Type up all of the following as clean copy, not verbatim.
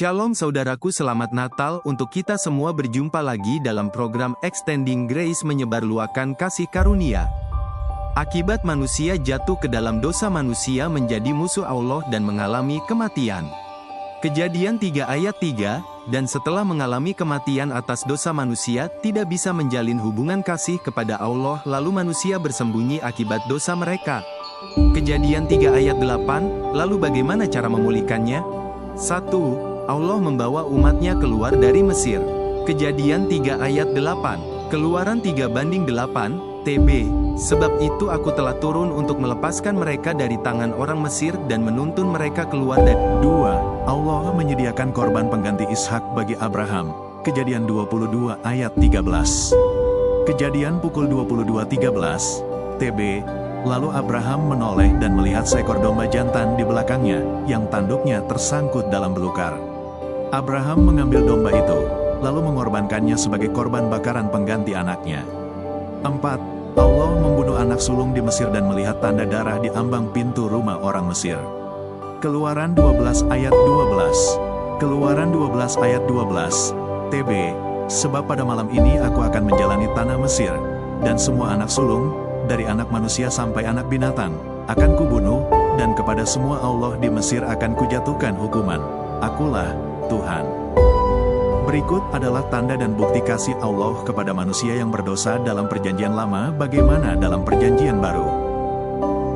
Shalom saudaraku, selamat Natal untuk kita semua. Berjumpa lagi dalam program Extending Grace, menyebarluaskan kasih karunia. Akibat manusia jatuh ke dalam dosa, manusia menjadi musuh Allah dan mengalami kematian. Kejadian 3 ayat 3, dan setelah mengalami kematian atas dosa, manusia tidak bisa menjalin hubungan kasih kepada Allah, lalu manusia bersembunyi akibat dosa mereka. Kejadian 3 ayat 8, lalu bagaimana cara memulihkannya? 1. Allah membawa umatnya keluar dari Mesir. Kejadian 3 ayat 8, Keluaran 3:8, TB. Sebab itu aku telah turun untuk melepaskan mereka dari tangan orang Mesir dan menuntun mereka keluar dari. 2. Allah menyediakan korban pengganti Ishak bagi Abraham. Kejadian 22 ayat 13. Kejadian pukul 22.13, TB. Lalu Abraham menoleh dan melihat seekor domba jantan di belakangnya, yang tanduknya tersangkut dalam belukar. Abraham mengambil domba itu, lalu mengorbankannya sebagai korban bakaran pengganti anaknya. 4. Allah membunuh anak sulung di Mesir dan melihat tanda darah di ambang pintu rumah orang Mesir. Keluaran 12 ayat 12. Keluaran 12 ayat 12, TB. Sebab pada malam ini aku akan menjalani tanah Mesir, dan semua anak sulung, dari anak manusia sampai anak binatang, akan kubunuh, dan kepada semua Allah di Mesir akan kujatuhkan hukuman. Akulah Tuhan. Berikut adalah tanda dan bukti kasih Allah kepada manusia yang berdosa dalam perjanjian lama, bagaimana dalam perjanjian baru.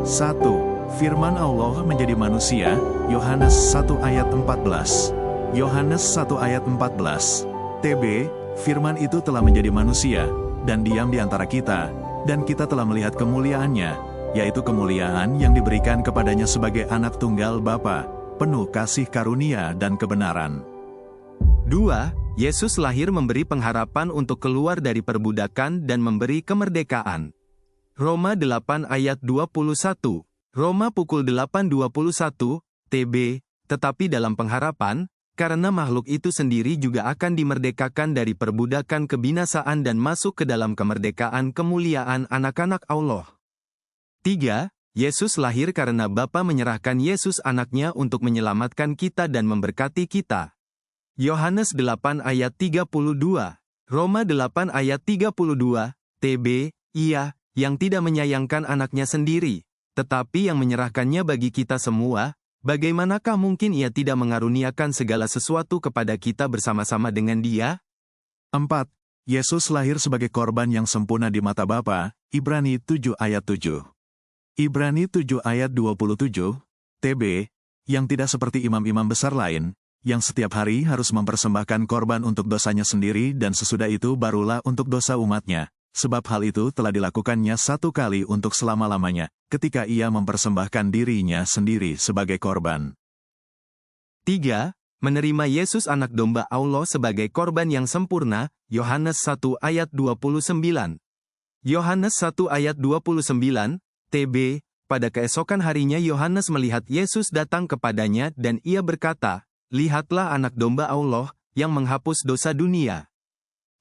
1. Firman Allah menjadi manusia, Yohanes 1 ayat 14. Yohanes 1 ayat 14, TB. Firman itu telah menjadi manusia, dan diam di antara kita, dan kita telah melihat kemuliaannya, yaitu kemuliaan yang diberikan kepadanya sebagai anak tunggal Bapa, penuh kasih karunia dan kebenaran. 2. Yesus lahir memberi pengharapan untuk keluar dari perbudakan dan memberi kemerdekaan. Roma 8 ayat 21. Roma pukul 8:21, TB. Tetapi dalam pengharapan, karena makhluk itu sendiri juga akan dimerdekakan dari perbudakan kebinasaan dan masuk ke dalam kemerdekaan kemuliaan anak-anak Allah. 3. Yesus lahir karena Bapa menyerahkan Yesus anaknya untuk menyelamatkan kita dan memberkati kita. Yohanes 8 ayat 32, Roma 8 ayat 32, TB. Ia, yang tidak menyayangkan anaknya sendiri, tetapi yang menyerahkannya bagi kita semua, bagaimanakah mungkin ia tidak mengaruniakan segala sesuatu kepada kita bersama-sama dengan Dia? 4. Yesus lahir sebagai korban yang sempurna di mata Bapa, Ibrani 7 ayat 7. Ibrani 7 ayat 27, TB, yang tidak seperti imam-imam besar lain, yang setiap hari harus mempersembahkan korban untuk dosanya sendiri dan sesudah itu barulah untuk dosa umatnya, sebab hal itu telah dilakukannya satu kali untuk selama-lamanya, ketika ia mempersembahkan dirinya sendiri sebagai korban. 3. Menerima Yesus anak domba Allah sebagai korban yang sempurna, Yohanes 1 ayat 29. Yohanes 1 ayat 29, TB. Pada keesokan harinya Yohanes melihat Yesus datang kepadanya dan ia berkata, "Lihatlah anak domba Allah, yang menghapus dosa dunia."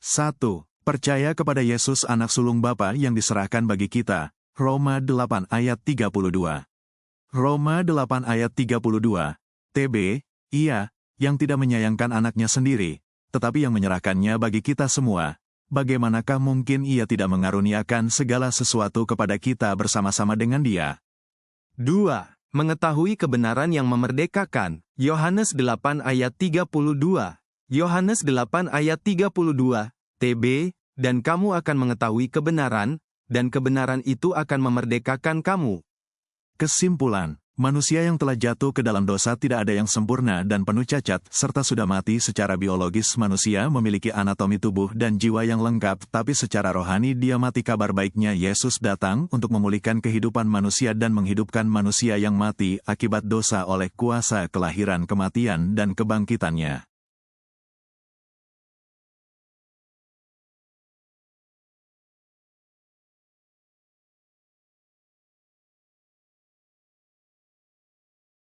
1. Percaya kepada Yesus anak sulung Bapa yang diserahkan bagi kita, Roma 8 ayat 32. Roma 8 ayat 32, TB. Ia, yang tidak menyayangkan anaknya sendiri, tetapi yang menyerahkannya bagi kita semua, bagaimanakah mungkin ia tidak mengaruniakan segala sesuatu kepada kita bersama-sama dengan Dia? 2. Mengetahui kebenaran yang memerdekakan, Yohanes 8 ayat 32. Yohanes 8 ayat 32, TB. Dan kamu akan mengetahui kebenaran, dan kebenaran itu akan memerdekakan kamu. Kesimpulan, manusia yang telah jatuh ke dalam dosa tidak ada yang sempurna dan penuh cacat, serta sudah mati secara biologis. Manusia memiliki anatomi tubuh dan jiwa yang lengkap, tapi secara rohani dia mati. Kabar baiknya, Yesus datang untuk memulihkan kehidupan manusia dan menghidupkan manusia yang mati akibat dosa oleh kuasa kelahiran, kematian, dan kebangkitannya.